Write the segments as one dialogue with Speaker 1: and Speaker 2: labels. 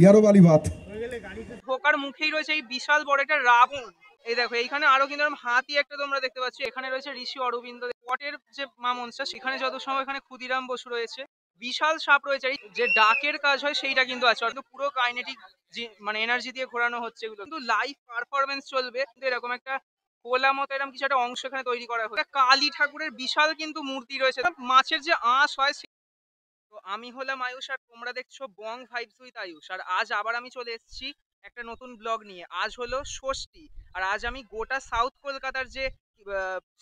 Speaker 1: ইয়ারো वाली बात।
Speaker 2: ঢোকার মুখেই রয়েছে এই বিশাল বড় একটা রাবণ। এই দেখো এইখানে আরো কিন্তু এরকম হাতি একটা তোমরা দেখতে পাচ্ছ। এখানে রয়েছে ঋষি অরবিন্দ পটের যে মা মনসা, সেখানে যত সময় এখানে ক্ষুদিরাম বসু রয়েছে। বিশাল সাপ রয়েছে, এই যে ডাকের কাজ হয় সেইটা কিন্তু আছে, অর্থাৎ পুরো কাইনেটিক মানে এনার্জি দিয়ে ঘোরানো হচ্ছে এগুলো, কিন্তু লাইভ পারফরমেন্স চলবে। কিন্তু এরকম একটা কোলা মতো এরকম কিছু একটা অংশ এখানে তৈরি করা হয়েছে। কালী ঠাকুরের বিশাল কিন্তু মূর্তি রয়েছে, মাছের যে আঁশ হয়। তো আমি হলাম আয়ুষ আর তোমরা দেখছো বং ভাইবস উইথ আয়ুষ। আর আজ আবার আমি চলে এসেছি একটা নতুন ব্লগ নিয়ে। আজ হলো ষষ্ঠী, আর আজ আমি গোটা সাউথ কলকাতার যে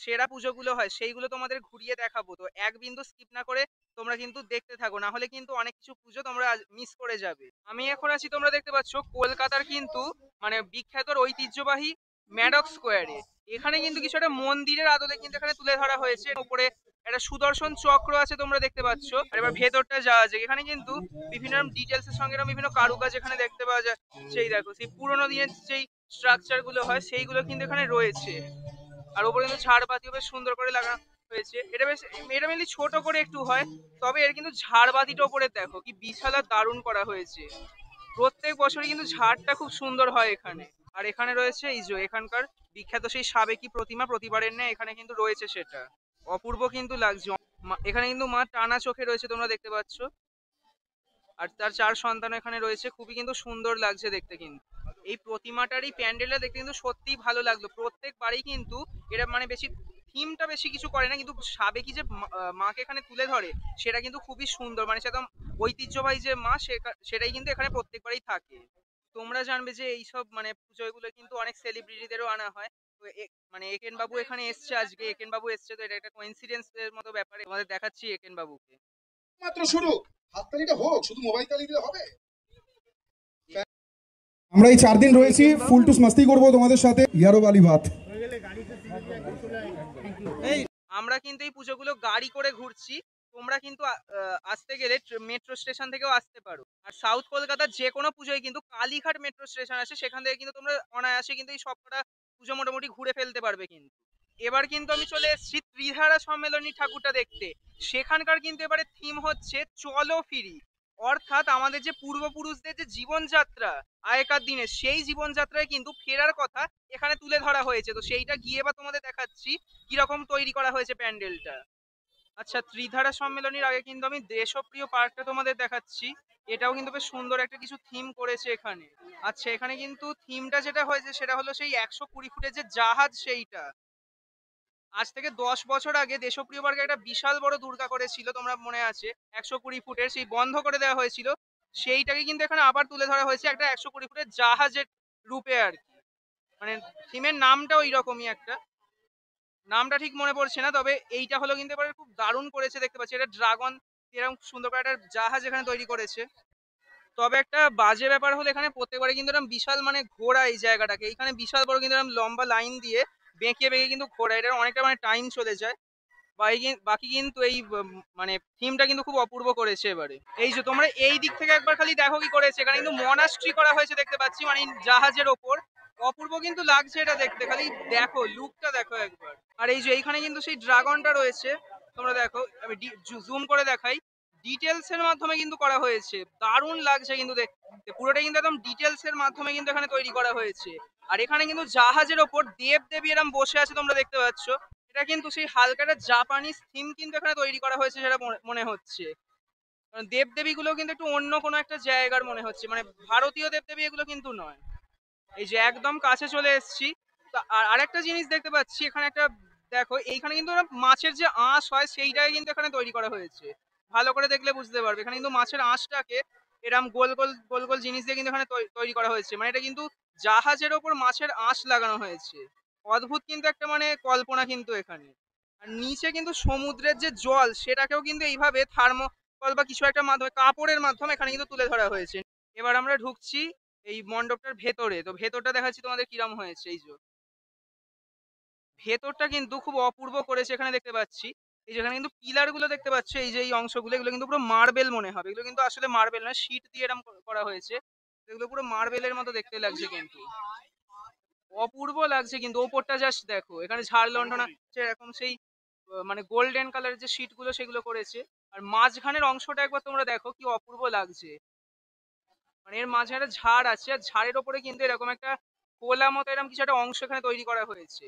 Speaker 2: সেরা পুজোগুলো হয় সেইগুলো তোমাদের ঘুরিয়ে দেখাবো। তো এক বিন্দু স্কিপ না করে তোমরা কিন্তু দেখতে থাকো, না হলে কিন্তু অনেক কিছু পুজো তোমরা মিস করে যাবে। আমি এখন আছি, তোমরা দেখতে পাচ্ছ কলকাতার কিন্তু মানে বিখ্যাত ঐতিহ্যবাহী ম্যাডক স্কোয়ারে। এখানে কিন্তু কিছু একটা মন্দিরের আদলে কিন্তু এখানে তুলে ধরা হয়েছে। উপরে একটা সুদর্শন চক্র আছে তোমরা দেখতে পাচ্ছ। আর এবার ভেতরটা যাওয়া যায়। এখানে কিন্তু বিভিন্ন ডিটেলস এর সঙ্গে বিভিন্ন কারুকাজ এখানে দেখতে পাওয়া যায়। সেই দেখো সেই পুরোনো দিনের যেই স্ট্রাকচার গুলো হয় সেইগুলো কিন্তু এখানে রয়েছে। আর উপরে কিন্তু ঝাড়বাতিও বেশ সুন্দর করে লাগানো হয়েছে। এটা মেনলি ছোট করে একটু হয়, তবে এর কিন্তু ঝাড়বাতিটা উপরে দেখো কি বিশাল আর দারুণ করা হয়েছে। প্রত্যেক বছরই কিন্তু ঝাড়টা খুব সুন্দর হয় এখানে। আর এখানে রয়েছে এই যে এখানকার বিখ্যাত সেই সাবেকি প্রতিমা, প্রতিবারের ন্যায় এখানে কিন্তু রয়েছে সেটা। অপূর্ব কিন্তু লাগছে। এখানে কিন্তু মা টানা চোখে রয়েছে তোমরা দেখতে পাচ্ছ। আর তার 4 সন্তান এখানে রয়েছে, খুবই কিন্তু সুন্দর লাগছে দেখতে। কিন্তু এই প্রতিমাটার এই প্যান্ডেলটা দেখতে কিন্তু সত্যিই ভালো লাগলো। প্রত্যেকবারই কিন্তু এরা মানে বেশি থিমটা বেশি কিছু করে না, কিন্তু সাবেকি যে মাকে এখানে তুলে ধরে সেটা কিন্তু খুবই সুন্দর। মানে সেটা ঐতিহ্যবাহী যে মা সেটাই কিন্তু এখানে প্রত্যেকবারই থাকে। তোমরা জানবে যে এইসব মানে পুজোগুলো কিন্তু অনেক সেলিব্রিটিদেরও আনা হয়। তো মানে একেন বাবু এখানে এসছে আজকে, একেন বাবু এসছে, তো এটা একটা কোইন্সিডেন্স এর মতো ব্যাপারে তোমাদের দেখাচ্ছি একেন বাবুকে।
Speaker 1: মাত্র শুরু, হাততালিটা হোক, শুধু মোবাইল তালি দিলে হবে। আমরা এই 4 দিন রয়েছি, ফুল টুস মাস্তি করব তোমাদের সাথে। ইয়ারো वाली बात।
Speaker 2: আমরা কিন্তু এই পুজোগুলো গাড়ি করে ঘুরছি। তোমরা কিন্তু আসতে গেলে মেট্রো স্টেশন থেকেও আসতে পারো। আর সাউথ কলকাতার যে কোনো পুজোয় কিন্তু কালীঘাট মেট্রো স্টেশন আছে, সেখান থেকে কিন্তু তোমরা অনায়াসে কিন্তু এই সবকটা পুজো মোটামুটি ঘুরে ফেলতে পারবে। কিন্তু এবার কিন্তু আমি চলে এসেছি ত্রিধারা সম্মেলনী ঠাকুরটা দেখতে। সেখানকার কিন্তু এবারে থিম হচ্ছে চলো ফিরি, অর্থাৎ আমাদের যে পূর্বপুরুষদের যে জীবনযাত্রা আগেকার দিনে, সেই জীবনযাত্রায় কিন্তু ফেরার কথা এখানে তুলে ধরা হয়েছে। তো সেইটা গিয়ে বা তোমাদের দেখাচ্ছি কিরকম তৈরি করা হয়েছে প্যান্ডেলটা। আচ্ছা, ত্রিধারা সম্মেলনের আগে কিন্তু আমি দেশপ্রিয় পার্কটা তোমাদের দেখাচ্ছি। এটাও কিন্তু বেশ সুন্দর একটা কিছু থিম করেছে এখানে। আচ্ছা, এখানে কিন্তু থিমটা যেটা হয়েছে সেটা হলো সেই 120 ফুটের যে জাহাজ সেইটা। আজ থেকে 10 বছর আগে দেশপ্রিয় পার্কে একটা বিশাল বড় দুর্গা করেছিল, তোমরা মনে আছে, 120 ফুটের, সেই বন্ধ করে দেওয়া হয়েছিল। সেইটাকে কিন্তু এখানে আবার তুলে ধরা হয়েছে একটা 120 ফুটের জাহাজের রূপে আর কি। মানে থিমের নামটা ওই রকমই একটা, নামটা ঠিক মনে পড়ছে না, তবে এইটা হলো কিন্তু এবারে খুব দারুণ করেছে দেখতে পাচ্ছি। এটা ড্রাগন এরকম সুন্দর করে একটা জাহাজ এখানে তৈরি করেছে। তবে একটা বাজে ব্যাপার হলো এখানে প্রত্যেকবারে কিন্তু এরকম বিশাল মানে ঘোরা এই জায়গাটাকে, এখানে বিশাল বড় কিন্তু এরকম লম্বা লাইন দিয়ে বেঁকে বেঁকে কিন্তু ঘোরা, এটা অনেকটা মানে টাইম চলে যায়। বাকি কিন্তু এই মানে থিমটা কিন্তু খুব অপূর্ব করেছে এবারে। এই যে তোমরা এই দিক থেকে একবার খালি দেখো কি করেছে, এখানে কিন্তু মনাস্ট্রি করা হয়েছে দেখতে পাচ্ছি, মানে জাহাজের ওপর। অপূর্ব কিন্তু লাগছে এটা দেখতে, খালি দেখো লুকটা দেখো একবার। আর এই যে এইখানে কিন্তু সেই ড্রাগনটা রয়েছে, তোমরা দেখো, আমি জুম করে দেখাই। ডিটেলস এর মাধ্যমে কিন্তু করা হয়েছে, দারুণ লাগছে কিন্তু দেখতে। পুরোটা কিন্তু একদম ডিটেলস এর মাধ্যমে কিন্তু এখানে তৈরি করা হয়েছে। আর এখানে কিন্তু জাহাজের ওপর দেব দেবী এরম বসে আছে তোমরা দেখতে পাচ্ছ। এটা কিন্তু সেই হালকা একটা জাপানিজ থিম কিন্তু এখানে তৈরি করা হয়েছে সেটা মনে হচ্ছে। কারণ দেবদেবী গুলো কিন্তু একটু অন্য কোনো একটা জায়গার মনে হচ্ছে, মানে ভারতীয় দেবদেবী এগুলো কিন্তু নয়। এই যে একদম কাছে চলে এসেছি। আর আরেকটা জিনিস দেখতে পাচ্ছি এখানে একটা, দেখো এইখানে কিন্তু ওরা মাছের যে আঁশ হয় সেইটাই কিন্তু এখানে তৈরি করা হয়েছে। ভালো করে দেখলে বুঝতে পারবে, এখানে কিন্তু মাছের আঁশটাকে এরম গোল গোল গোল গোল জিনিস দিয়ে কিন্তু এখানে তৈরি করা হয়েছে। মানে এটা কিন্তু জাহাজের ওপর মাছের আঁশ লাগানো হয়েছে। অদ্ভুত কিন্তু একটা মানে কল্পনা কিন্তু এখানে। আর নিচে কিন্তু সমুদ্রের যে জল সেটাকেও কিন্তু এইভাবে থার্মোকল বা কিছু একটা মাধ্যমে, কাপড়ের মাধ্যমে এখানে কিন্তু তুলে ধরা হয়েছে। এবার আমরা ঢুকছি এই মণ্ডপটার ভেতরে। তো ভেতরটা দেখাচ্ছি তোমাদের কিরম হয়েছে। এই যে ভেতরটা কিন্তু খুব অপূর্ব করেছে এখানে দেখতে পাচ্ছি। এই যেখানে কিন্তু পিলার গুলো দেখতে পাচ্ছ, এই যে এই অংশগুলো, এগুলো কিন্তু পুরো মার্বেল মনে হবে। এগুলো কিন্তু আসলে মার্বেল না, শীট দিয়ে এরকম করা হয়েছে। এগুলো পুরো মার্বেলের মতো দেখতে লাগছে কিন্তু। অপূর্ব লাগছে কিন্তু। ওপরটা জাস্ট দেখো, এখানে ঝাড় লণ্ঠন আছে এরকম সেই মানে গোল্ডেন কালারের যে শীট গুলো সেগুলো করেছে। আর মাঝখানের অংশটা একবার তোমরা দেখো কি অপূর্ব লাগছে। মানে এর মাঝে একটা ঝাড় আছে, আর ঝাড়ের ওপরে কিন্তু এরকম একটা কোলা মতো এরকম কিছু একটা অংশ এখানে তৈরি করা হয়েছে।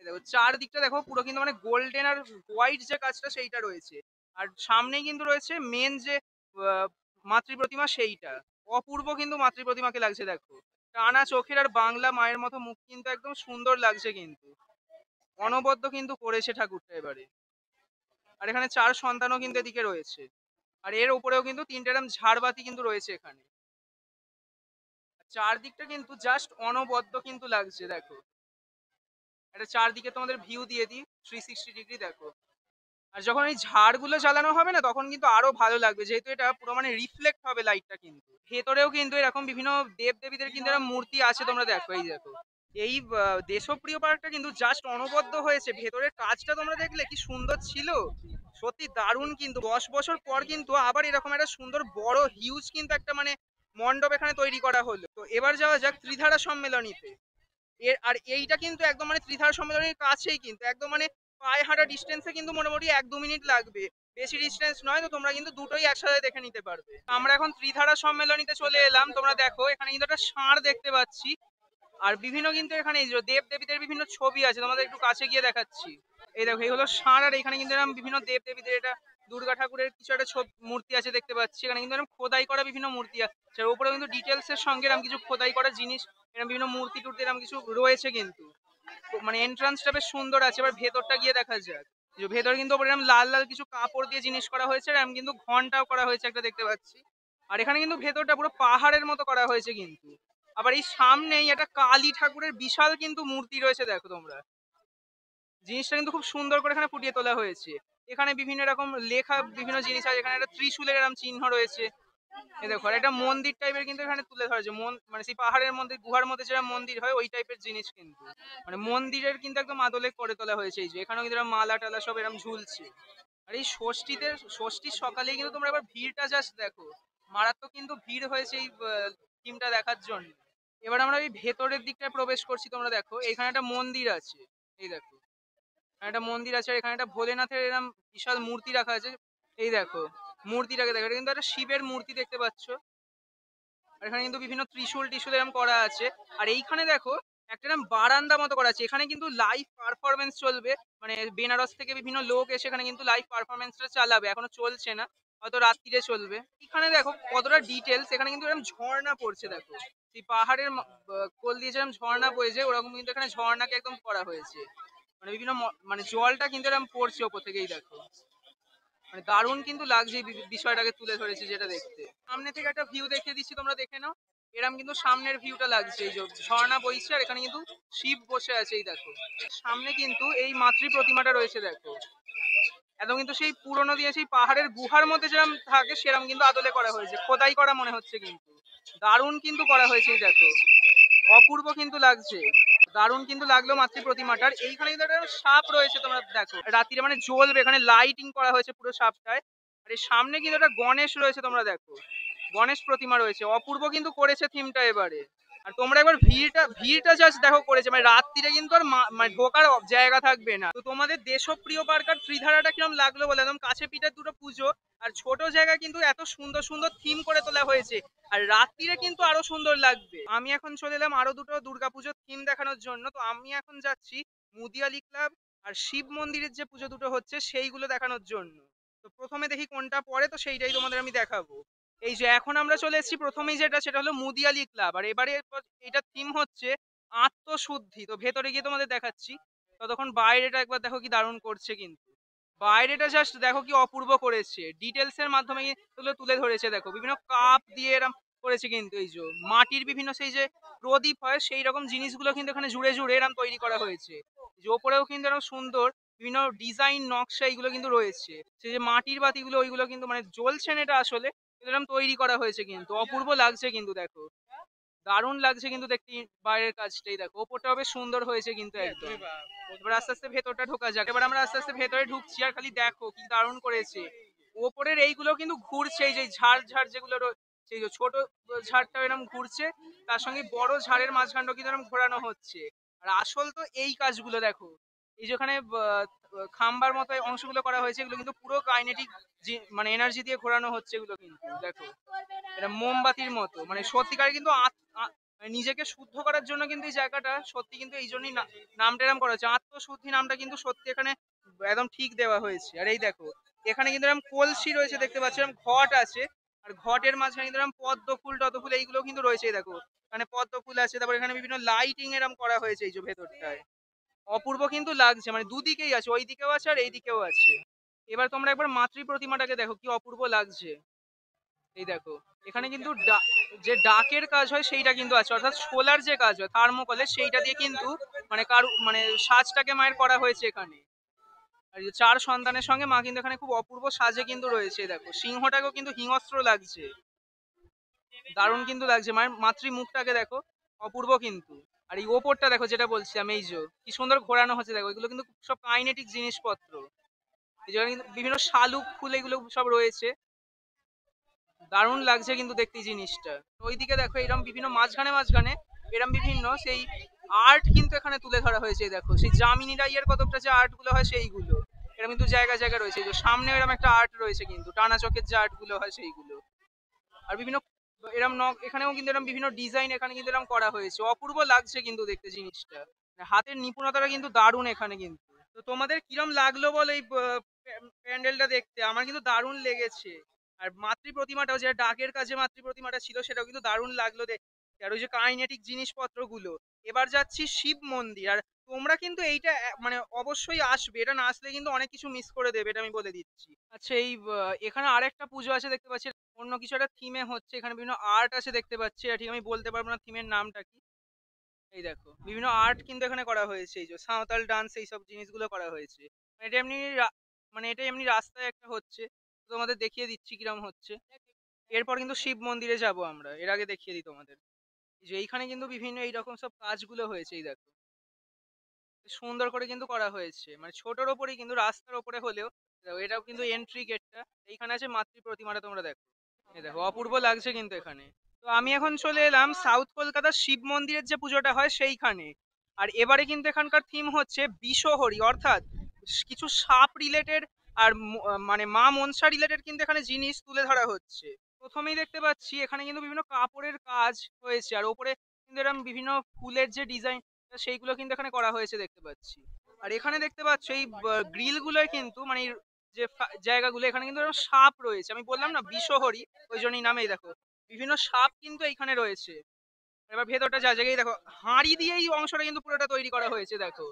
Speaker 2: এই দেখো চারদিকটা দেখো পুরো কিন্তু মানে গোল্ডেন আর হোয়াইট যে কাজটা সেইটা রয়েছে। আর সামনেই কিন্তু রয়েছে মেন যে আহ, মাতৃ প্রতিমা সেইটা। অপূর্ব কিন্তু মাতৃ প্রতিমাকে লাগছে দেখো। টানা চোখের আর বাংলা মায়ের মতো মুখ কিন্তু একদম সুন্দর লাগছে কিন্তু। অনবদ্য কিন্তু করেছে ঠাকুরটা এবারে। আর এখানে চার সন্তানও কিন্তু এদিকে রয়েছে। আর এর উপরেও কিন্তু তিনটে এরকম ঝাড়বাতি কিন্তু রয়েছে এখানে। চারদিকটা কিন্তু জাস্ট অনবদ্য কিন্তু লাগছে দেখো। একটা চারদিকে তোমাদের ভিউ দিয়ে দিই, 360 ডিগ্রি দেখো। আর যখন এই ঝাড়গুলো জ্বালানো হবে না তখন কিন্তু আরো ভালো লাগবে, যেহেতু এটা পুরো মানে রিফ্লেক্ট হবে লাইটটা কিন্তু। ভেতরেও কিন্তু এরকম বিভিন্ন দেব দেবীদের কিন্তু এরকম মূর্তি আছে, তোমরা দেখো এই দেখো। এই দেশপ্রিয় পার্কটা কিন্তু জাস্ট অনবদ্য হয়েছে, ভেতরের কাজটা তোমরা দেখলে কি সুন্দর ছিল। সত্যি দারুণ কিন্তু 10 বছর পর কিন্তু আবার এরকম একটা সুন্দর বড় হিউজ কিন্তু একটা মানে মণ্ডপ এখানে তৈরি করা হলো। তো এবার যাওয়া যাক ত্রিধারা সম্মেলনীতে। আর এইটা কিন্তু একদম মানে ত্রিধারা সম্মেলনের কাছেই, কিন্তু একদম মানে পায়ে হাঁটা ডিস্টেন্সে কিন্তু মোটামুটি 1-2 মিনিট লাগবে, বেশি ডিস্টেন্স নয়। তো তোমরা কিন্তু দুটোই একসাথে দেখে নিতে পারবে। আমরা এখন ত্রিধারা সম্মেলনীতে চলে এলাম, তোমরা দেখো এখানে কিন্তু একটা ষাঁড় দেখতে পাচ্ছি। আর বিভিন্ন কিন্তু এখানে এই যে দেব দেবীদের বিভিন্ন ছবি আছে, তোমাদের একটু কাছে গিয়ে দেখাচ্ছি। এই দেখো এই হলো ষাঁড়, আর এখানে কিন্তু এরকম বিভিন্ন দেব দেবীদের, এটা দুর্গা ঠাকুরের কিছু একটা মূর্তি আছে দেখতে পাচ্ছি। এখানে কিন্তু এরকম খোদাই করা বিভিন্ন মূর্তি আছে, আর উপরে কিন্তু ডিটেলস এর সঙ্গে এরকম কিছু খোদাই করা জিনিস, এরকম বিভিন্ন মূর্তি টুর্তি এরকম কিছু রয়েছে কিন্তু। তো মানে এন্ট্রান্সটা বেশ সুন্দর আছে, এবার ভেতরটা গিয়ে দেখা যাক। যে ভেতরে কিন্তু ওপরে এরকম লাল লাল কিছু কাপড় দিয়ে জিনিস করা হয়েছে, আর এরকম কিন্তু ঘন্টাও করা হয়েছে একটা দেখতে পাচ্ছি। আর এখানে কিন্তু ভেতরটা পুরো পাহাড়ের মতো করা হয়েছে কিন্তু। আবার এই সামনেই একটা কালী ঠাকুরের বিশাল কিন্তু মূর্তি রয়েছে দেখো তোমরা। জিনিসটা কিন্তু খুব সুন্দর করে এখানে ফুটিয়ে তোলা হয়েছে। এখানে বিভিন্ন রকম লেখা বিভিন্ন জিনিস আছে, এখানে একটা ত্রিশূলের এরকম চিহ্ন রয়েছে। এই দেখো আর একটা মন্দির টাইপের কিন্তু এখানে তুলে ধরেছে, মানে সেই পাহাড়ের মধ্যে গুহার মধ্যে যেটা মন্দির হয় ওই টাইপের জিনিস কিন্তু। মানে মন্দিরের কিন্তু একদম আদলে করে তোলা হয়েছে। এই যে এখানেও কিন্তু এরকম মালা টালা সব এরকম ঝুলছে। আর এই ষষ্ঠীর সকালে কিন্তু তোমরা এবার ভিড়টা জাস্ট দেখো, মারাত্মক কিন্তু ভিড় হয়েছে এই থিমটা দেখার জন্য। এবার আমরা এই ভেতরের দিকটায় প্রবেশ করছি, তোমরা দেখো এখানে একটা মন্দির আছে। এই দেখো এখানে একটা মন্দির আছে, আর এখানে একটা ভোলেনাথের এরকম বিশাল মূর্তি রাখা আছে। এই দেখো মূর্তিটাকে দেখো, এটা কিন্তু একটা শিবের মূর্তি দেখতে পাচ্ছ। আর এখানে কিন্তু বিভিন্ন ত্রিশূল টিশূল এরকম করা আছে। আর এইখানে দেখো একটা এরকম বারান্দা মতো করা আছে, এখানে কিন্তু লাইভ পারফরমেন্স চলবে। মানে বেনারস থেকে বিভিন্ন লোক এসে এখানে কিন্তু লাইভ পারফরমেন্সটা চালাবে, এখনো চলছে না, হয়তো রাত্রিরে চলবে। এখানে দেখো কতটা ডিটেলস, এখানে কিন্তু এরকম ঝর্ণা পড়ছে দেখো। সেই পাহাড়ের কোল দিয়ে যেরকম ঝর্ণা বয়েছে ওরকম কিন্তু এখানে ঝর্ণাকে একদম করা হয়েছে। মানে বিভিন্ন মানে জলটা কিন্তু এরকম পড়ছে ওপর থেকেই দেখো। মানে দারুণ কিন্তু লাগছে এই বিষয়টাকে তুলে ধরেছে যেটা দেখতে। সামনে থেকে একটা ভিউ দেখিয়ে দিচ্ছি, তোমরা দেখে নাও। এরম কিন্তু সামনের ভিউটা লাগছে, এই যে ঝর্ণা বইছে আর এখানে কিন্তু শিব বসে আছে। এই দেখো সামনে কিন্তু এই মাতৃ প্রতিমাটা রয়েছে দেখো। একদম কিন্তু সেই পুরোনো দিয়ে সেই পাহাড়ের গুহার মধ্যে যেরকম থাকে সেরকম কিন্তু আদলে করা হয়েছে, খোদাই করা মনে হচ্ছে কিন্তু। দারুণ কিন্তু করা হয়েছে এই দেখো, অপূর্ব কিন্তু লাগছে। দারুণ কিন্তু লাগলো মাতৃ প্রতিমাটার। এইখানে কিন্তু একটা সাপ রয়েছে, তোমরা দেখো রাত্রিরে মানে জ্বলবে, এখানে লাইটিং করা হয়েছে পুরো সাপটায়। আর এই সামনে কিন্তু একটা গণেশ রয়েছে, তোমরা দেখো গণেশ প্রতিমা রয়েছে। অপূর্ব কিন্তু করেছে থিমটা এবারে। আর তোমরা একবার ভিড়টা জাস্ট দেখো করেছে, মানে রাত্রিরে কিন্তু আর মানে ঢোকার জায়গা থাকবে না। তো তোমাদের দেশপ্রিয় পার্ক আর ত্রিধারাটা কিরকম লাগলো বলে, একদম কাছে পিঠের দুটো পুজো, আর ছোট জায়গায় কিন্তু এত সুন্দর সুন্দর থিম করে তোলা হয়েছে। আর রাত্রিরে কিন্তু আরো সুন্দর লাগবে। আমি এখন চলে এলাম আরো দুটো দুর্গাপুজোর থিম দেখানোর জন্য। তো আমি এখন যাচ্ছি মুদিয়ালি ক্লাব আর শিব মন্দিরের যে পুজো দুটো হচ্ছে সেইগুলো দেখানোর জন্য। তো প্রথমে দেখি কোনটা পড়ে, তো সেইটাই তোমাদের আমি দেখাবো। এই যে এখন আমরা চলে এসেছি প্রথমেই যেটা, সেটা হলো মুদিয়ালি ক্লাব। আর এবারে এটা থিম হচ্ছে আত্মশুদ্ধি। তো ভেতরে গিয়ে তোমাদের দেখাচ্ছি। ততক্ষণ বাইরেটা একবার দেখো কি দারুণ করছে কিন্তু। বাইরেটা জাস্ট দেখো কি অপূর্ব করেছে, ডিটেলস এর মাধ্যমে তুলে তুলে ধরেছে দেখো। বিভিন্ন কাপ দিয়ে এরম করেছে কিন্তু, এই যে মাটির বিভিন্ন সেই যে প্রদীপ হয় সেই রকম জিনিসগুলো কিন্তু এখানে জুড়ে জুড়ে এরম তৈরি করা হয়েছে। যে ওপরেও কিন্তু এরকম সুন্দর বিভিন্ন ডিজাইন নকশা এইগুলো কিন্তু রয়েছে। সেই যে মাটির বাতিগুলো ওইগুলো কিন্তু মানে জ্বলছে না, এটা আসলে এরকম তৈরি করা হয়েছে কিন্তু। অপূর্ব লাগছে কিন্তু দেখো, দারুণ লাগছে কিন্তু দেখতে। বাইরের কাজটাই দেখো, ওপরটা বেশ সুন্দর হয়েছে কিন্তু একদম। এবার আস্তে আস্তে ভেতরটা ঢোকা যাক। এবার আমরা আস্তে আস্তে ভেতরে ঢুকছি, আর খালি দেখো কি দারুণ করেছে। ওপরের এইগুলো কিন্তু ঘুরছে, এই যে ঝাড় ঝাড় যেগুলো সেই যে ছোট ঝাড়টা এরকম ঘুরছে, তার সঙ্গে বড় ঝাড়ের মাঝখানটা কিন্তু এরকম ঘোরানো হচ্ছে। আর আসল তো এই কাজগুলো দেখো, এই যে ওখানে খাম্বার মতো এই অংশগুলো করা হয়েছে, এগুলো কিন্তু পুরো কাইনেটিক মানে এনার্জি দিয়ে ঘোরানো হচ্ছে এগুলো কিন্তু দেখো। এটা মোমবাতির মতো, মানে সত্যিকার কিন্তু মানে নিজেকে শুদ্ধ করার জন্য কিন্তু এই জায়গাটা সত্যি কিন্তু এই জন্যই নামটা এরম করা হয়েছে, আত্মশুদ্ধি নামটা কিন্তু সত্যি এখানে একদম ঠিক দেওয়া হয়েছে। আর এই দেখো এখানে কিন্তু এরকম কলসি রয়েছে দেখতে পাচ্ছি, এরকম ঘট আছে, আর ঘটের মাঝখানে কিন্তু এরকম পদ্ম ফুল টদ্ম ফুল এইগুলো কিন্তু রয়েছে। এই দেখো এখানে পদ্ম ফুল আছে, তারপর এখানে বিভিন্ন লাইটিং এরকম করা হয়েছে এই যে ভেতরটায়। অপূর্ব কিন্তু লাগছে, মানে দুদিকেই আছে, ওই দিকেও আছে আর এই দিকেও আছে। এবার তোমরা একবার মাতৃ প্রতিমাটাকে দেখো কি অপূর্ব লাগছে। এই দেখো এখানে কিন্তু যে ডাকের কাজ হয় সেইটা কিন্তু আছে, অর্থাৎ সোলার যে কাজ হয় থার্মোকলের সেইটা দিয়ে কিন্তু মানে কারু মানে সাজটাকে মায়ের করা হয়েছে এখানে। আর এই যে 4 সন্তানের সঙ্গে মা কিন্তু এখানে খুব অপূর্ব সাজে কিন্তু রয়েছে। দেখো সিংহটাকেও কিন্তু হিংস্র লাগছে, দারুণ কিন্তু লাগছে। মায়ের মাতৃ মুখটাকে দেখো, অপূর্ব কিন্তু। আর এই ওপরটা দেখো যেটা বলছিলাম, এই যে কি সুন্দর ঘোরানো হচ্ছে দেখো, এগুলো কিন্তু সব কাইনেটিক জিনিসপত্র। এই যে কিন্তু বিভিন্ন শালুক ফুল এগুলো সব রয়েছে, দারুণ লাগছে কিন্তু দেখতে এই জিনিসটা। ওইদিকে দেখো এরকম বিভিন্ন মাঝখানে মাঝখানে এরকম বিভিন্ন সেই আর্ট কিন্তু এখানে তুলে ধরা হয়েছে। এই দেখো সেই যামিনী রাইয়ের কতকটা যে আর্ট গুলো হয় সেইগুলো এরকম কিন্তু জায়গায় জায়গায় রয়েছে। এই যে সামনে এরকম একটা আর্ট রয়েছে কিন্তু টানা চকের যে আর্ট গুলো হয় সেইগুলো। আর বিভিন্ন এরকম এখানেও কিন্তু এরকম বিভিন্ন ডিজাইন এখানে কিন্তু এরকম করা হয়েছে, অপূর্ব লাগছে কিন্তু দেখতে জিনিসটা। মানে হাতের নিপুণতাটা কিন্তু দারুণ এখানে কিন্তু। তো তোমাদের কিরম লাগলো বল এই প্যান্ডেলটা দেখতে? আমার কিন্তু দারুণ লেগেছে। আর মাতৃ প্রতিমাটাও, যে ডাকের কাছে মাতৃ প্রতিমাটা ছিল সেটাও কিন্তু দারুণ লাগলো দেখতে। আর ওই যে কাইনেটিক জিনিসপত্রগুলো। এবার যাচ্ছি শিব মন্দির। আর তোমরা কিন্তু এইটা মানে অবশ্যই আসবে, এটা না আসলে কিন্তু অনেক কিছু মিস করে দেবে, এটা আমি বলে দিচ্ছি। আচ্ছা এই এখানে আরেকটা পুজো আছে দেখতে পাচ্ছি, অন্য কিছু একটা থিমে হচ্ছে, এখানে বিভিন্ন আর্ট আছে দেখতে পাচ্ছি, আর ঠিক আমি বলতে পারবো না থিমের নামটা কি। এই দেখো বিভিন্ন আর্ট কিন্তু এখানে করা হয়েছে, এই যে সাঁওতাল ডান্স এইসব জিনিসগুলো করা হয়েছে। মানে এটা এমনি মানে এটা এমনি রাস্তায় একটা হচ্ছে, তো তোমাদের দেখিয়ে দিচ্ছি কিরম হচ্ছে। এরপর কিন্তু শিব মন্দিরে যাব আমরা, এর আগে দেখিয়ে দিই তোমাদের। এই যে এইখানে কিন্তু বিভিন্ন এইরকম সব কাজগুলো হয়েছে, এই দেখো সুন্দর করে কিন্তু করা হয়েছে, মানে ছোটর ওপরেই কিন্তু রাস্তার ওপরে হলেও। দেখো এটাও কিন্তু এন্ট্রি গেটটা, এইখানে আছে মাতৃ প্রতিমাটা, তোমরা দেখো। এই দেখো অপূর্ব লাগছে কিন্তু এখানে। তো আমি এখন চলে এলাম সাউথ কলকাতার শিব মন্দিরের যে পুজোটা হয় সেইখানে। আর এবারে কিন্তু এখানকার থিম হচ্ছে বিষহরি, অর্থাৎ কিছু সাপ রিলেটেড আর মানে মা মনসা রিলেটেড কিন্তু এখানে জিনিস তুলে ধরা হচ্ছে। প্রথমেই দেখতে পাচ্ছি এখানে কিন্তু বিভিন্ন কাপড়ের কাজ হয়েছে, আর ওপরে কিন্তু এরকম বিভিন্ন ফুলের যে ডিজাইন সেইগুলো কিন্তু এখানে করা হয়েছে দেখতে পাচ্ছি। আর এখানে দেখতে পাচ্ছ এই গ্রিল গুলোয় কিন্তু মানে যে জায়গাগুলো এখানে কিন্তু এরকম সাপ রয়েছে, আমি বললাম না বিষহরি, ওই জন্যই নামেই দেখো বিভিন্ন সাপ কিন্তু এইখানে রয়েছে। এবার ভেতরটা যা জায়গায় দেখো হাঁড়ি দিয়ে এই অংশটা কিন্তু পুরোটা তৈরি করা হয়েছে দেখো।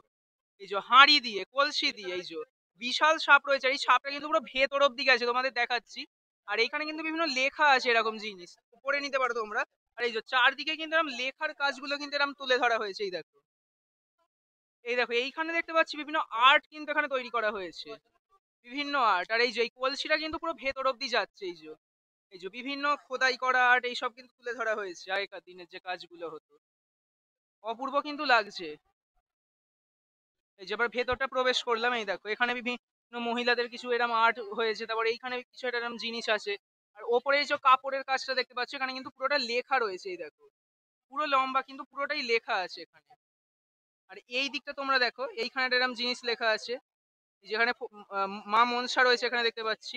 Speaker 2: এই যে হাঁড়ি দিয়ে কলসি দিয়ে এই যে বিশাল সাপ রয়েছে, আর এই সাপটা কিন্তু পুরো ভেতর অব্দি গেছে, তোমাদের দেখাচ্ছি। আর এইখানে কিন্তু বিভিন্ন লেখা আছে এরকম জিনিস, পড়ে নিতে পারো তোমরা। আর এই যে চারদিকে কিন্তু এরকম লেখার কাজগুলো কিন্তু এরকম তুলে ধরা হয়েছে। এই দেখো এই দেখো এইখানে দেখতে পাচ্ছি বিভিন্ন আর্ট কিন্তু এখানে তৈরি করা হয়েছে, বিভিন্ন আর্ট। আর এই যে এই কলসিটা কিন্তু পুরো ভেতর অব্দি যাচ্ছে, এই যে বিভিন্ন খোদাই করা আর্ট এইসব কিন্তু তুলে ধরা হয়েছে আগেকার দিনের যে কাজগুলো হতো, অপূর্ব কিন্তু লাগছে। এই যে এবার ভেতরটা প্রবেশ করলাম, এই দেখো এখানে বিভিন্ন মহিলাদের কিছু এরম আর্ট হয়েছে, তারপর এইখানে কিছু এরম জিনিস আছে। আর ওপরে এই যে কাপড়ের কাজটা দেখতে পাচ্ছ, এখানে কিন্তু পুরোটা লেখা রয়েছে। এই দেখো পুরো লম্বা কিন্তু পুরোটাই লেখা আছে এখানে। আর এই দিকটা তোমরা দেখো এইখানে এরম জিনিস লেখা আছে, যেখানে মা মনসা রয়েছে এখানে দেখতে পাচ্ছি।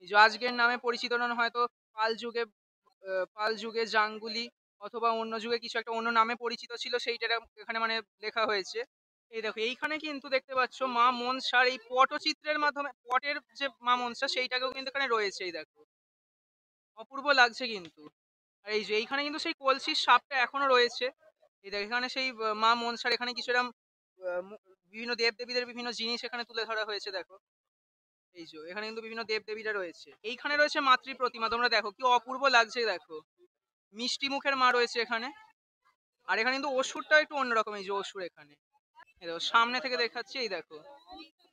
Speaker 2: এই যে আজকের নামে পরিচিত নন, হয়তো পাল যুগে পাল যুগে জাঙ্গুলি অথবা অন্য যুগে কিছু একটা অন্য নামে পরিচিত ছিল, সেইটা এখানে মানে লেখা হয়েছে। এই দেখো এইখানে কিন্তু দেখতে পাচ্ছ মা মনসার এই পটচিত্রের মাধ্যমে পটের যে মা মনসা সেইটাকেও কিন্তু এখানে রয়েছে। এই দেখো অপূর্ব লাগছে কিন্তু। আর এই যে এইখানে কিন্তু সেই কলসির সাপটা এখনো রয়েছে। এই দেখো এখানে সেই মা মনসার এখানে কিছু এরম বিভিন্ন দেব দেবীদের বিভিন্ন জিনিস এখানে তুলে ধরা হয়েছে দেখো। এই যে এখানে কিন্তু বিভিন্ন দেব দেবীরা রয়েছে। এইখানে রয়েছে মাতৃ প্রতিমা, তোমরা দেখো কি অপূর্ব লাগছে দেখো, মিষ্টি মুখের মা রয়েছে এখানে। আর এখানে কিন্তু অসুরটাও একটু অন্যরকম, এই যে অসুর এখানে। এই দেখো সামনে থেকে দেখাচ্ছি, এই দেখো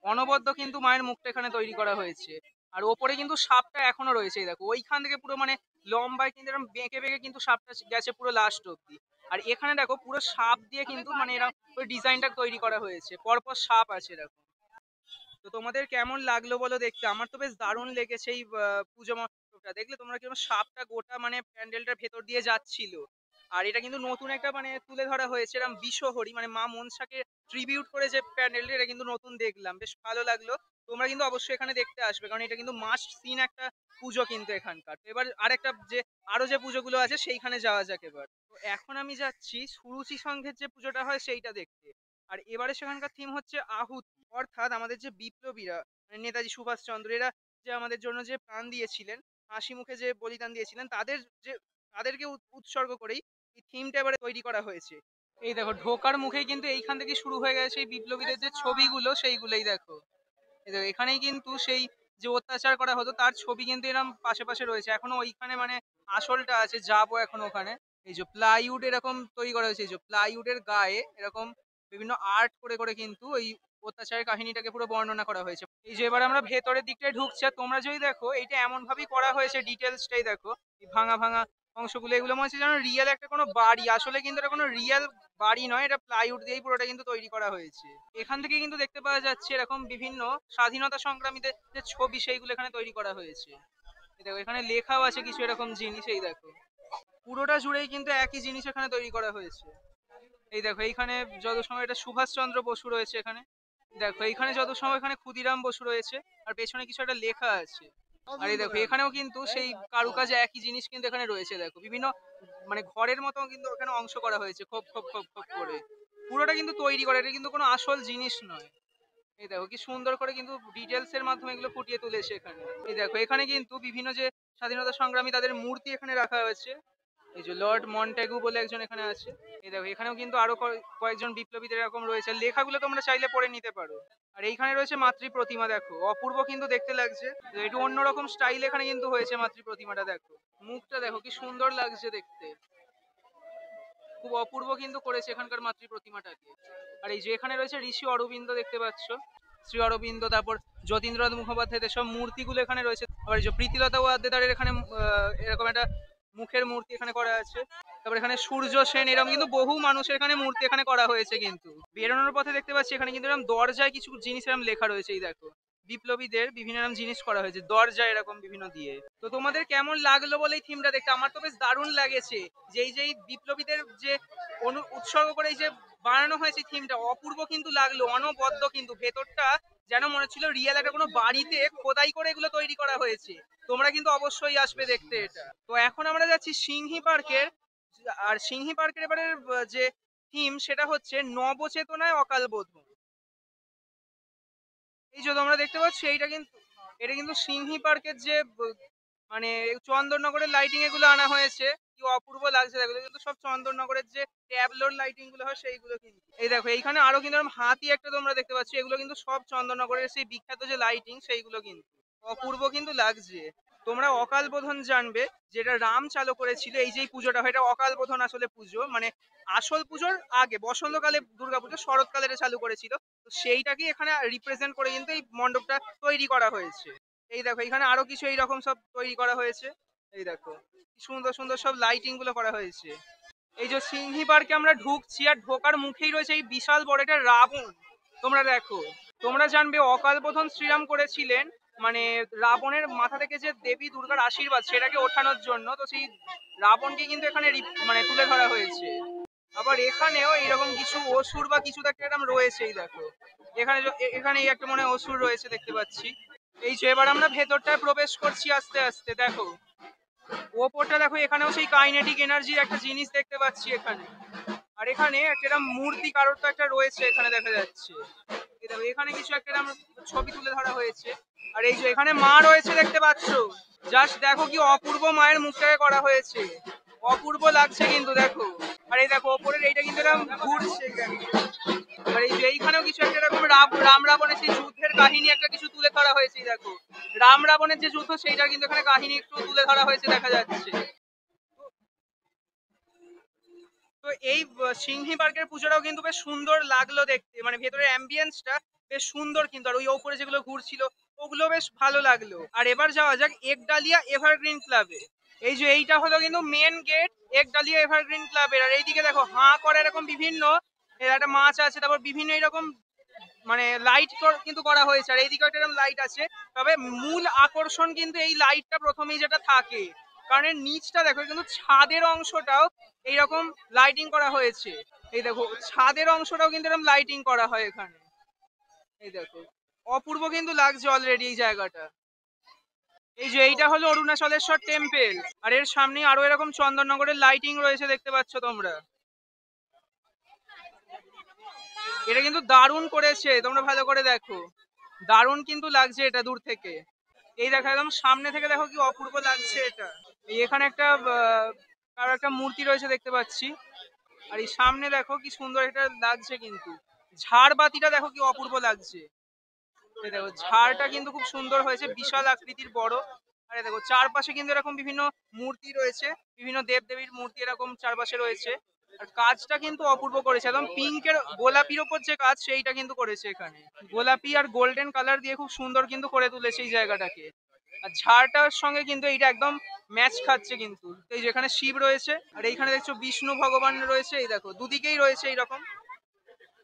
Speaker 2: অনবদ্য কিন্তু মায়ের মুখটা এখানে তৈরি করা হয়েছে। আর ওপরে কিন্তু সাপটা এখনো রয়েছে, এই দেখো ওইখান থেকে পুরো মানে লম্বায় কিন্তু এরকম বেঁকে বেঁকে কিন্তু সাপটা গেছে পুরো লাস্ট অব্দি। আর এখানে দেখো পুরো সাপ দিয়ে কিন্তু মানে এরা ওই ডিজাইনটা তৈরি করা হয়েছে, পরপর সাপ আছে এরকম। তো তোমাদের কেমন লাগলো বলো দেখতে? আমার তো বেশ দারুণ লেগেছে এই পুজো মণ্ডপটা দেখলে তোমরা, কিরকম সাপটা গোটা মানে প্যান্ডেলটার ভেতর দিয়ে যাচ্ছিল। আর এটা কিন্তু নতুন একটা মানে তুলে ধরা হয়েছে এরকম বিষহরি, মানে মা মনসাকে ট্রিবিউট করে যে প্যান্ডেলটা, এটা কিন্তু নতুন দেখলাম, বেশ ভালো লাগলো। তোমরা কিন্তু অবশ্যই এখানে দেখতে আসবে, কারণ এটা কিন্তু মাস্ট সিন একটা পুজো কিন্তু এখানকার। এবার আরেকটা যে আরো যে পুজোগুলো আছে সেইখানে যাওয়া যাক এবার। তো এখন আমি যাচ্ছি সুরুচি সংঘের যে পুজোটা হয় সেইটা দেখতে। আর এবারে সেখানকার থিম হচ্ছে আহুতি, অর্থাৎ আমাদের যে বিপ্লবীরা, মানে নেতাজি সুভাষচন্দ্র, এরা যে আমাদের জন্য যে প্রাণ দিয়েছিলেন, হাসি মুখে যে বলিদান দিয়েছিলেন, তাদেরকে উৎসর্গ করেই এই থিমটা এবারে তৈরি করা হয়েছে। এই দেখো ঢোকার মুখেই কিন্তু এইখান থেকে শুরু হয়ে গেছে সেই বিপ্লবীদের যে ছবিগুলো, সেইগুলোই দেখো। এই দেখো এখানেই কিন্তু সেই যে অত্যাচার করা হতো তার ছবি কিন্তু এরকম পাশে পাশে রয়েছে এখনো ওইখানে, মানে আসলটা আছে, যাবো এখন ওখানে। এই যে প্লাইউড এরকম তৈরি করা হয়েছে, এই যে প্লাইউডের গায়ে এরকম বিভিন্ন আর্ট করে করে কিন্তু ওই অত্যাচারের কাহিনীটাকে পুরো বর্ণনা করা হয়েছে। এই যে এবার আমরা ভেতরের দিকটায় ঢুকছি, আর তোমরা যদি দেখো এটা এমন ভাবেই করা হয়েছে, ডিটেলসটাই দেখো, এই ভাঙা ভাঙা অংশগুলো, এগুলো মনে হচ্ছে যেন রিয়েল একটা কোনো বাড়ি, আসলে কিন্তু এটা কোনো রিয়েল বাড়ি নয়, এটা প্লাইউড দিয়েই পুরোটা কিন্তু তৈরি করা হয়েছে। এখান থেকে কিন্তু দেখতে পাওয়া যাচ্ছে এরকম বিভিন্ন স্বাধীনতা সংগ্রামীদের যে ছবি, সেইগুলো এখানে তৈরি করা হয়েছে। এই দেখো এখানে লেখাও আছে কিছু এরকম জিনিস, এই দেখো পুরোটা জুড়েই কিন্তু একই জিনিস এখানে তৈরি করা হয়েছে। এই দেখো এইখানে যত সময় এটা সুভাষচন্দ্র বসু রয়েছে এখানে, দেখো এইখানে যত সময় এখানে ক্ষুদিরাম বসু রয়েছে, আর পেছনে কিছু একটা লেখা আছে। আর এই দেখো এখানেও কিন্তু সেই কারুকাজে একই জিনিস কিন্তু এখানে রয়েছে, দেখো বিভিন্ন মানে ঘরের মতো কিন্তু ওখানে অংশ করা হয়েছে খোপ খোপ খোপ খোপ করে, পুরোটা কিন্তু তৈরি করা, এটা কিন্তু কোনো আসল জিনিস নয়। এই দেখো কি সুন্দর করে কিন্তু ডিটেলস এর মাধ্যমে এগুলো ফুটিয়ে তুলেছে এখানে। এই দেখো এখানে কিন্তু বিভিন্ন যে স্বাধীনতা সংগ্রামী তাদের মূর্তি এখানে রাখা হয়েছে। এই যে লর্ড মন্টেগু বলে একজন এখানে আছে। এই দেখো এখানেও কিন্তু আরো কয়েকজন বিপ্লবীদের এরকম রয়েছে, লেখাগুলো তোমরা চাইলে পড়ে নিতে পারো। আর এইখানে রয়েছে মাতৃ প্রতিমা, দেখো অপূর্ব কিন্তু দেখতে লাগছে, একটু অন্যরকম স্টাইল এখানে কিন্তু হয়েছে মাতৃ প্রতিমাটা, দেখো মুখটা দেখো কি সুন্দর লাগছে দেখতে, খুব অপূর্ব কিন্তু করেছে এখানকার মাতৃ প্রতিমাটাকে। আর এই যে এখানে রয়েছে ঋষি অরবিন্দ, দেখতে পাচ্ছ শ্রী অরবিন্দ, তারপর যতীন্দ্রনাথ মুখোপাধ্যায়ের সব মূর্তিগুলো এখানে রয়েছে। আবার এই যে প্রীতিলতা ওয়াদ্দেদারের এখানে এরকম একটা মুখের মূর্তি এখানে করা আছে। তারপর এখানে সূর্য সেন, এরকম কিন্তু বহু মানুষের এখানে মূর্তি এখানে করা হয়েছে। কিন্তু বেরোনোর পথে দেখতে পাচ্ছি এখানে কিন্তু এরকম দরজায় কিছু জিনিস এরকম লেখা রয়েছে, এই দেখো বিপ্লবীদের বিভিন্ন রকম জিনিস করা হয়েছে দরজায় এরকম বিভিন্ন দিয়ে। তো তোমাদের কেমন লাগলো বলে এই থিমটা দেখতে? আমার তো বেশ দারুণ লাগেছে, যেই বিপ্লবীদের যে উৎসর্গ করে এই যে বানানো হয়েছে থিমটা, অপূর্ব কিন্তু লাগলো, অনবদ্য কিন্তু ভেতরটা যেন মনে হচ্ছিল রিয়েল একটা কোনো বাড়িতে খোদাই করে এগুলো তৈরি করা হয়েছে। তোমরা কিন্তু অবশ্যই আসবে দেখতে এটা। তো এখন আমরা যাচ্ছি সিংহী পার্কের, আর সিংহী পার্কের এবারের যে থিম সেটা হচ্ছে নবচেতনায় অকাল বোধন। এই যে তোমরা দেখতে পাচ্ছ এটা কিন্তু সিংহী পার্কের যে মানে চন্দননগরের লাইটিং এগুলো আনা হয়েছে, কি অপূর্ব লাগছে দেখো, এগুলো কিন্তু সব চন্দননগরের যে ট্যাবলোর লাইটিং গুলো হয় সেইগুলো কিন্তু। এই দেখো এইখানে আরো কিন্তু এরকম হাতি একটা তোমরা দেখতে পাচ্ছ, এগুলো কিন্তু সব চন্দননগরের সেই বিখ্যাত যে লাইটিং সেইগুলো কিন্তু অপূর্ব কিন্তু লাগছে। তোমরা অকাল বোধন জানবে, যেটা রাম চালু করেছিল, এই যে পুজোটা হয় এটা অকাল বোধন আসলে পুজো, মানে আসল পুজোর আগে বসন্তকালে দুর্গাপুজো, শরৎকালে এটা চালু করেছিল, তো সেইটাকে এখানে রিপ্রেজেন্ট করে কিন্তু এই মণ্ডপটা তৈরি করা হয়েছে। এই দেখো এখানে আরো কিছু এইরকম সব তৈরি করা হয়েছে, এই দেখো কি সুন্দর সুন্দর সব লাইটিং গুলো করা হয়েছে। এই যে সিংহী পার্কে আমরা ঢুকছি, আর ঢোকার মুখেই রয়েছে এই বিশাল বড় একটা রাবণ। তোমরা দেখো, তোমরা জানবে অকাল বোধন শ্রীরাম করেছিলেন, মানে রাবণের মাথা থেকে যে দেবী দুর্গার আশীর্বাদ সেটাকে ওঠানোর জন্য, তো সেই রাবণকে কিন্তু এখানে মানে তুলে ধরা হয়েছে। আবার এখানেও এরকম কিছু অসুর বা কিছু একটা এরকম রয়েছে, এই দেখো এখানে এখানে এই একটা মনে হয় অসুর রয়েছে দেখতে পাচ্ছি। এই যে এবার আমরা ভেতরটায় প্রবেশ করছি আস্তে আস্তে, দেখো ওপরটা দেখো, এখানেও সেই কাইনেটিক এনার্জির একটা জিনিস দেখতে পাচ্ছি এখানে। আর এখানে একটা মূর্তি কারোর তো একটা রয়েছে এখানে দেখা যাচ্ছে, এই দেখো এখানে কিছু একটা ছবি তুলে ধরা হয়েছে। আর এই যে এখানে মা রয়েছে দেখতে পাচ্ছ, জাস্ট দেখো কি অপূর্ব মায়ের মুখটাকে করা হয়েছে, অপূর্ব লাগছে কিন্তু দেখো। আর এই দেখো ওপরের এইটা কিন্তু এরকম ঘুরছে, আর এই যে এইখানেও কিছু একটা এরকম রাম রাবণের সেই যুদ্ধের কাহিনী একটা কিছু তুলে ধরা হয়েছে, দেখো রাম রাবণের যে যুদ্ধ সেইটা কিন্তু এখানে কাহিনী একটু তুলে ধরা হয়েছে দেখা যাচ্ছে। তো এই সিংহী পার্কের পুজোটাও কিন্তু বেশ সুন্দর লাগলো দেখতে, মানে ভেতরের অ্যাম্বিয়েন্সটা বেশ সুন্দর কিন্তু, আর ওই ওপরে যেগুলো ঘুরছিল ওগুলো বেশ ভালো লাগলো। আর এবার যাওয়া যাক একডালিয়া এভারগ্রিন ক্লাবে। এই যে এইটা হলো কিন্তু মেন গেট একডালিয়া এভারগ্রিন ক্লাবের। আর এইদিকে দেখো হাঁ করে এরকম বিভিন্ন একটা মাছ আছে, তারপর বিভিন্ন এরকম মানে লাইট কিন্তু করা হয়েছে, আর এইদিকে একটা এরকম লাইট আছে। তবে মূল আকর্ষণ কিন্তু এই লাইটটা প্রথমেই যেটা থাকে, কারণ এর নিচটা দেখো কিন্তু ছাদের অংশটাও এইরকম লাইটিং করা হয়েছে। এই দেখো ছাদের অংশটাও কিন্তু এরকম লাইটিং করা হয় এখানে। এই দেখো অপূর্ব কিন্তু লাগছে অলরেডি এই জায়গাটা। এই যে এইটা হলো অরুণাচলেশ্বর টেম্পল, আর এর সামনে আরো এরকম চন্দননগরের লাইটিং রয়েছে দেখতে পাচ্ছ তোমরা। এটা কিন্তু দারুণ করেছে, তোমরা ভালো করে দেখো, দারুণ কিন্তু লাগছে এটা দূর থেকে। এই দেখো একদম সামনে থেকে দেখো কি অপূর্ব লাগছে এটা। এই এখানে একটা কারো একটা মূর্তি রয়েছে দেখতে পাচ্ছি, আর এই সামনে দেখো কি সুন্দর এটা লাগছে কিন্তু। ঝাড়বাতিটা দেখো কি অপূর্ব লাগছে। এই দেখো ঝাড়টা কিন্তু খুব সুন্দর হয়েছে, বিশাল আকৃতির বড়। আরে দেখো চারপাশে কিন্তু এরকম বিভিন্ন মূর্তি রয়েছে, বিভিন্ন দেবদেবীর মূর্তি এরকম চারপাশে রয়েছে। আর কাজটা কিন্তু অপূর্ব করেছে, একদম পিঙ্কের গোলাপির ওপর যে কাজ সেইটা কিন্তু করেছে এখানে। গোলাপি আর গোল্ডেন কালার দিয়ে খুব সুন্দর কিন্তু করে তুলেছে এই জায়গাটাকে। আর ঝাড়টার সঙ্গে কিন্তু এইটা একদম ম্যাচ খাচ্ছে কিন্তু। এই যেখানে শিব রয়েছে আর এইখানে দেখছো বিষ্ণু ভগবান রয়েছে, এই দেখো দুদিকেই রয়েছে এইরকম,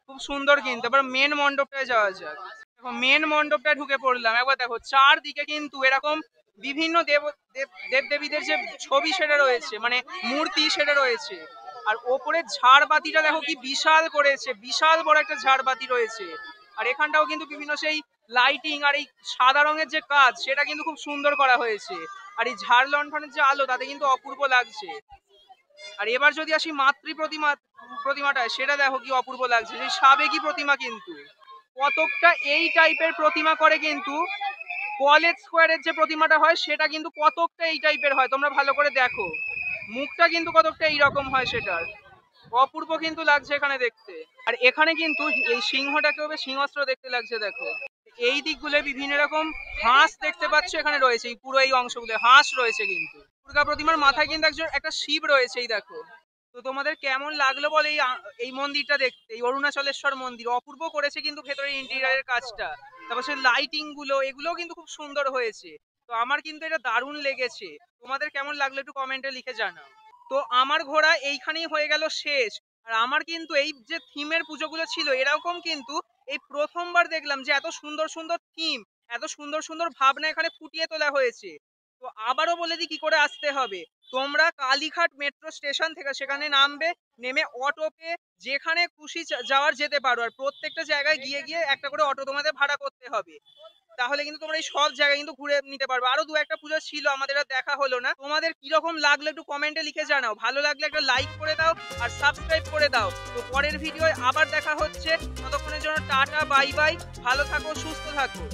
Speaker 2: খুব সুন্দর কিন্তু। এবার মেন মণ্ডপটায় যাওয়া যাক। দেখো মেন মণ্ডপটায় ঢুকে পড়লাম, একবার দেখো চারদিকে কিন্তু এরকম বিভিন্ন দেবদেবীদের যে ছবি সেটা রয়েছে, মানে মূর্তি সেটা রয়েছে। আর ওপরে ঝাড়বাতিটা দেখো কি বিশাল করেছে, বিশাল বড় একটা ঝাড়বাতি রয়েছে। আর এখানটাও কিন্তু বিভিন্ন সেই লাইটিং আর এই সাদা রঙের যে কাজ সেটা কিন্তু খুব সুন্দর করা হয়েছে। আর এই ঝাড় লণ্ঠনের যে আলো তাতে কিন্তু অপূর্ব লাগছে। আর এবার যদি আসি প্রতিমাটায়, সেটা দেখো কি অপূর্ব লাগছে, সেই সাবেকি প্রতিমা কিন্তু। কতকটা এই টাইপের প্রতিমা করে কিন্তু কলেজ স্কোয়ারের যে প্রতিমাটা হয় সেটা কিন্তু কতকটা এই টাইপের হয়, তোমরা ভালো করে দেখো, মুখটা কিন্তু কতকটা এইরকম হয় সেটার। অপূর্ব কিন্তু লাগছে এখানে দেখতে। আর এখানে কিন্তু এই সিংহটাকেও বেশ সিংহস্ত্র দেখতে লাগছে দেখো। এই দিকগুলো বিভিন্ন রকম হাঁস দেখতে পাচ্ছ এখানে রয়েছে, এই পুরো এই অংশগুলো হাঁস রয়েছে কিন্তু। দুর্গা প্রতিমার মাথায় কিন্তু একটা শিব রয়েছে, এই দেখো। তো তোমাদের কেমন লাগলো বলে এই মন্দিরটা দেখতে, এই অরুণাচলেশ্বর মন্দির অপূর্ব করেছে কিন্তু ভেতরে ইন্টেরিয়ারের কাজটা, তারপর সেই লাইটিং গুলো এগুলোও কিন্তু খুব সুন্দর হয়েছে। তো আমার কিন্তু এটা দারুণ লেগেছে। তোমাদের কেমন লাগলো একটু কমেন্টে লিখে জানাও। তো আমার ঘোরা এইখানেই হয়ে গেল শেষ। আর আমার কিন্তু এই যে থিমের পুজোগুলো ছিল এরকম কিন্তু এই প্রথমবার দেখলাম যে এত সুন্দর সুন্দর থিম, এত সুন্দর সুন্দর ভাবনা এখানে ফুটিয়ে তোলা হয়েছে। তো আবারও বলে দিই কি করে আসতে হবে। তোমরা কালীঘাট মেট্রো স্টেশন থেকে সেখানে নামবে, নেমে অটো পেয়ে যেখানে খুশি যাওয়ার যেতে পারো। আর প্রত্যেকটা জায়গায় গিয়ে গিয়ে একটা করে অটো তোমাদের ভাড়া করতে হবে, তাহলে কিন্তু তোমরা এই সব জায়গায় কিন্তু ঘুরে নিতে পারবে। আরো দু একটা পুজো ছিল আমাদের আর দেখা হলো না। তোমাদের কিরকম লাগলো একটু কমেন্টে লিখে জানাও, ভালো লাগলে একটা লাইক করে দাও আর সাবস্ক্রাইব করে দাও। তো পরের ভিডিওয় আবার দেখা হচ্ছে, ততক্ষণের জন্য টাটা বাই বাই, ভালো থাকো সুস্থ থাকো।